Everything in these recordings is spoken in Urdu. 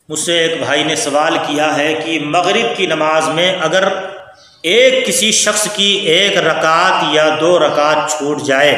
مجھ سے ایک بھائی نے سوال کیا ہے کہ مغرب کی نماز میں اگر کسی شخص کی 1 رکعت یا 2 رکعت چھوٹ جائے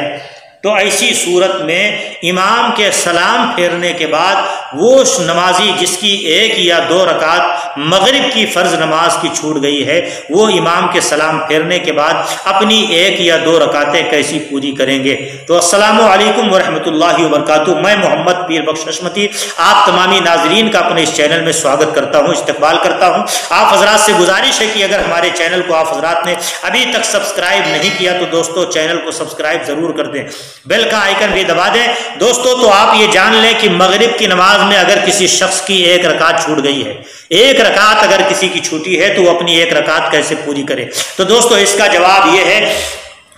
تو ایسی صورت میں امام کے سلام پھیرنے کے بعد وہ نمازی جس کی 1 یا 2 رکعت مغرب کی فرض نماز کی چھوٹ گئی ہے وہ امام کے سلام پھیرنے کے بعد اپنی 1 یا 2 رکعتیں کیسی پوری کریں گے؟ تو السلام علیکم ورحمۃ اللہ وبرکاتہ۔ میں محمد پیر بخش حشمتی آپ تمامی ناظرین کا اپنے اس چینل میں سواگت کرتا ہوں، استقبال کرتا ہوں۔ آپ حضرات سے گزارش ہے کہ اگر ہمارے چینل کو آپ حضرات نے ابھی تک سبسکرائب نہیں کیا تو دوستو چینل کو سبسکرائب ضرور کر دیں، بیل کا آئیکن بھی دبا دیں۔ دوستو تو آپ یہ جان لیں کہ مغرب کی نماز میں اگر کسی شخص کی 1 رکعت چھوٹ گئی ہے، 1 رکعت اگر کسی کی چھوٹی ہے تو وہ اپنی 1 رکعت کیسے پوری کرے؟ تو دوستو اس کا جواب یہ ہے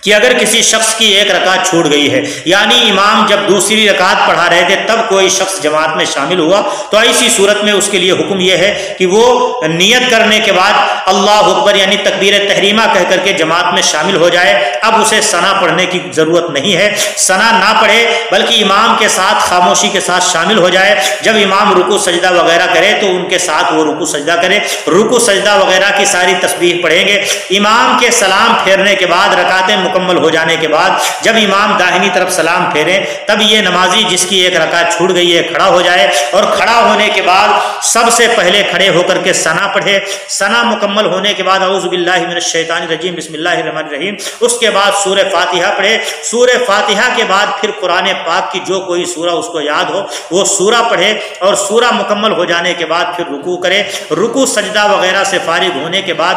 کہ اگر کسی شخص کی 1 رکعت چھوٹ گئی ہے، یعنی امام جب دوسری رکعت پڑھا رہے تھے تب کوئی شخص جماعت میں شامل ہوا، تو ایسی صورت میں اس کے لیے حکم یہ ہے کہ وہ نیت کرنے کے بعد اللہ اکبر یعنی تکبیر تحریمہ کہہ کر کے جماعت میں شامل ہو جائے۔ اب اسے ثنا پڑھنے کی ضرورت نہیں ہے، ثنا نہ پڑھے بلکہ امام کے ساتھ خاموشی کے ساتھ شامل ہو جائے۔ جب امام رکوع سجدہ وغیرہ کرے تو ان کے ساتھ وہ رکوع سجدہ کرے، رکوع سجدہ وغیرہ کی ساری تسبیح پڑھیں گے۔ امام کے سلام پھیرنے کے بعد رکعتیں مکمل ہو جانے کے بعد جب امام داہنی طرف سلام پھیرے تب یہ نمازی جس کی 1 رکعت چھوٹ گئی ہے کھڑا ہو جائے، اور کھڑا ہونے کے بعد سب سے پہلے کھڑے ہو کر کے ثنا پڑھے۔ ثنا مکمل ہونے کے بعد اعوذ باللہ من الشیطان الرجیم بسم اللہ الرحمن الرحیم، اس کے بعد سورہ فاتحہ پڑھے۔ سورہ فاتحہ کے بعد پھر قرآن پاک کی جو کوئی سورہ اس کو یاد ہو وہ سورہ پڑھے، اور سورہ مکمل ہو جانے کے بعد پھر رکوع کرے۔ رکوع سجدہ وغیرہ سے فارغ ہونے کے بعد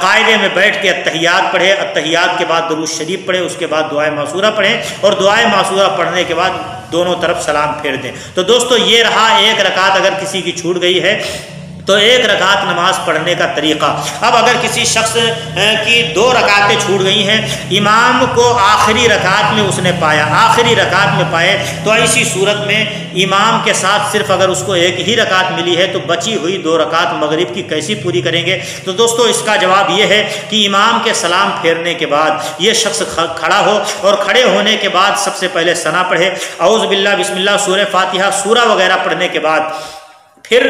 قاعدے میں بیٹھ کے اتحیات پڑھے، اتحیات کے بعد درود شریف پڑھے، اس کے بعد دعائے معصورہ پڑھیں، اور دعائے معصورہ پڑھنے کے بعد دونوں طرف سلام پھیر دیں۔ تو دوستو یہ رہا 1 رکعت اگر کسی کی چھوٹ گئی ہے تو 1 رکعت نماز پڑھنے کا طریقہ۔ اب اگر کسی شخص کی 2 رکعتیں چھوٹ گئی ہیں، امام کو آخری رکعت میں اس نے پایا، آخری رکعت میں پائے، تو ایسی صورت میں امام کے ساتھ صرف اگر اس کو 1 ہی رکعت ملی ہے تو بچی ہوئی 2 رکعت مغرب کی کیسی پوری کریں گے؟ تو دوستو اس کا جواب یہ ہے کہ امام کے سلام پھیرنے کے بعد یہ شخص کھڑا ہو، اور کھڑے ہونے کے بعد سب سے پہلے ثنا پڑھے، اعوذ باللہ بسم اللہ سورہ فاتحہ سورہ وغیرہ پڑھنے کے بعد پھر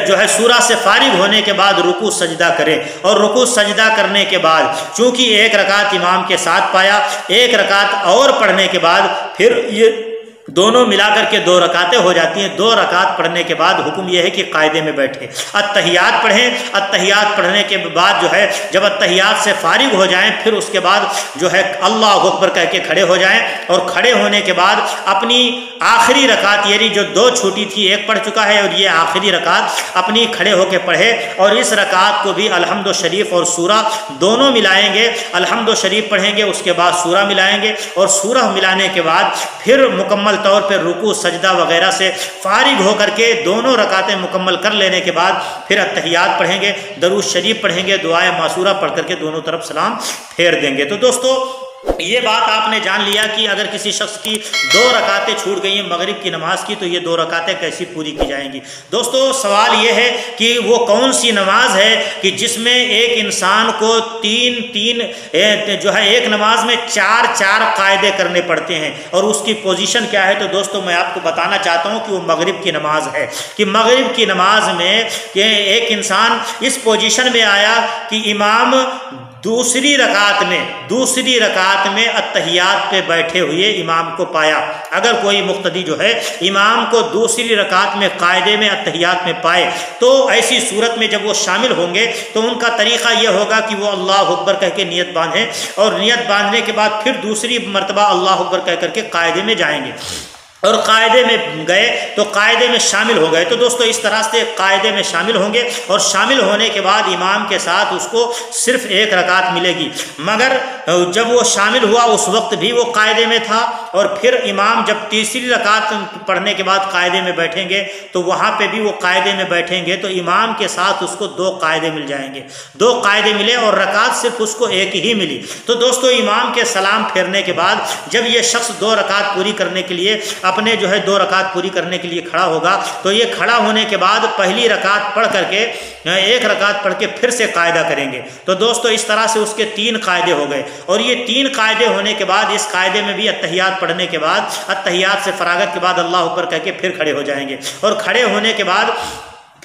جو ہے سورہ سے فارغ ہونے کے بعد رکوع سجدہ کرے، اور رکوع سجدہ کرنے کے بعد چونکہ 1 رکعت امام کے ساتھ پایا، 1 رکعت اور پڑھنے کے بعد پھر یہ دونوں ملا کر کے 2 رکعتیں ہو جاتی ہیں۔ 2 رکعت پڑھنے کے بعد حکم یہ ہے کہ قاعدے میں بیٹھے، اتحیات پڑھیں۔ اتحیات پڑھنے کے بعد جو ہے جب اتحیات سے فارغ ہو جائیں پھر اس کے بعد جو ہے اللہ اکبر کہہ کے کھڑے ہو جائیں، اور کھڑے ہونے کے بعد اپنی آخری رکعت یعنی جو 2 چھوٹی تھی 1 پڑھ چکا ہے اور یہ آخری رکعت اپنی کھڑے ہو کے پڑھے، اور اس رکعت کو بھی الحمد شریف اور سورہ دونوں ملائیں گے۔ الحمد شریف پڑھیں گے، اس کے بعد سورہ ملائیں گے، اور سورہ ملانے کے بعد پھر مکمل طور پر رکوع سجدہ وغیرہ سے فارغ ہو کر کے دونوں رکعتیں مکمل کر لینے کے بعد پھر اتحیات پڑھیں گے، درود شریف پڑھیں گے، دعائے معصورہ پڑھ کر کے دونوں طرف سلام پھیر دیں گے۔ تو دوستو یہ بات آپ نے جان لیا کہ اگر کسی شخص کی 2 رکعتیں چھوٹ گئی ہیں مغرب کی نماز کی تو یہ 2 رکعتیں کیسی پوری کی جائیں گی۔ دوستو سوال یہ ہے کہ وہ کون سی نماز ہے کہ جس میں ایک انسان کو جو ہے ایک نماز میں 4 قاعدے کرنے پڑتے ہیں، اور اس کی پوزیشن کیا ہے؟ تو دوستو میں آپ کو بتانا چاہتا ہوں کہ وہ مغرب کی نماز ہے، کہ مغرب کی نماز میں ایک انسان اس پوزیشن میں آیا کہ امام دوسری رکعت میں اتحیات پہ بیٹھے ہوئے امام کو پایا۔ اگر کوئی مقتدی جو ہے امام کو دوسری رکعت میں قاعدے میں اتحیات میں پائے تو ایسی صورت میں جب وہ شامل ہوں گے تو ان کا طریقہ یہ ہوگا کہ وہ اللہ اکبر کہہ کے نیت باندھیں، اور نیت باندھنے کے بعد پھر دوسری مرتبہ اللہ اکبر کہہ کر کے قاعدے میں جائیں گے، اور قاعدے میں گئے تو قاعدے میں شامل ہو گئے۔ تو دوستو اس طرح سے قاعدے میں شامل ہوں گے، اور شامل ہونے کے بعد امام کے ساتھ اس کو صرف 1 رکعت ملے گی، مگر جب وہ شامل ہوا اس وقت بھی وہ قاعدے میں تھا، اور پھر امام جب تیسری رکعت پڑھنے کے بعد قاعدے میں بیٹھیں گے تو وہاں پہ بھی وہ قاعدے میں بیٹھیں گے، تو امام کے ساتھ اس کو 2 قاعدے مل جائیں گے، 2 قاعدے ملے اور رکعت صرف اس کو 1 ہی ملی۔ تو دوستو امام کے سلام پھیرنے کے بعد جب یہ شخص 2 رکعت پوری کرنے کے لیے اپنے جو ہے 2 رکعت پوری کرنے کے لیے کھڑا ہوگا تو یہ کھڑا ہونے کے بعد پہلی رکعت پڑھ کر کے 1 رکعت پڑھ کے پھر سے قاعدہ کریں گے۔ تو دوستو اس طرح سے اس کے 3 قاعدے ہو گئے، اور یہ 3 قاعدے ہونے کے بعد اس قاعدے میں بھی اتحیات پڑھنے کے بعد اتحیات سے فراغت کے بعد اللہ اکبر کہہ کے پھر کھڑے ہو جائیں گے، اور کھڑے ہونے کے بعد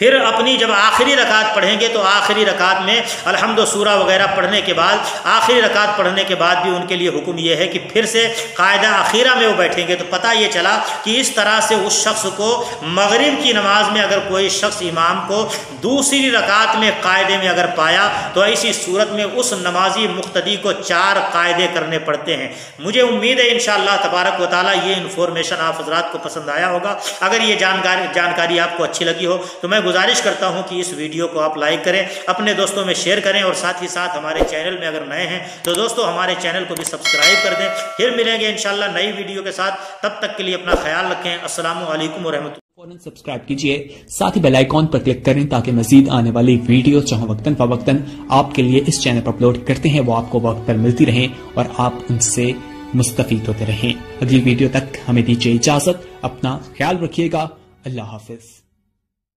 پھر اپنی جب آخری رکعت پڑھیں گے تو آخری رکعت میں الحمد و سورہ وغیرہ پڑھنے کے بعد آخری رکعت پڑھنے کے بعد بھی ان کے لیے حکم یہ ہے کہ پھر سے قاعدہ اخیرہ میں وہ بیٹھیں گے۔ تو پتہ یہ چلا کہ اس طرح سے اس شخص کو مغرب کی نماز میں اگر کوئی شخص امام کو دوسری رکعت میں قاعدے میں اگر پایا تو ایسی صورت میں اس نمازی مقتدی کو 4 قاعدے کرنے پڑتے ہیں۔ مجھے امید ہے انشاءاللہ تبارک و تعالیٰ یہ انفارمیشن آپ حضرات کو پسند آیا ہوگا۔ اگر یہ جانکاری آپ کو اچھی لگی ہو تو میں گزارش کرتا ہوں کہ اس ویڈیو کو آپ لائک کریں، اپنے دوستوں میں شیئر کریں، اور ساتھ ہی ساتھ ہمارے چینل میں اگر نئے ہیں تو دوستو ہمارے چینل کو بھی سبسکرائب کر دیں۔ پھر ملیں گے انشاءاللہ نئی ویڈیو کے ساتھ، تب تک کے لیے اپنا خیال رکھیں۔ السلام علیکم ورحمۃ اللہ۔ فوراً سبسکرائب کیجئے، ساتھ ہی بیل آئیکن پر کلک کریں تاکہ مزید آنے والی ویڈیو چاہے وقتاً فوقتاً آپ کے لیے اس چینل پر اپلوڈ کرتے ہیں وہ آپ کو وقت پر ملتی رہیں اور آپ ان سے مستفید ہوتے رہیں۔ اگلی ویڈیو تک ہمیں دیجیے اجازت، اپنا خیال رکھیے گا، اللہ حافظ۔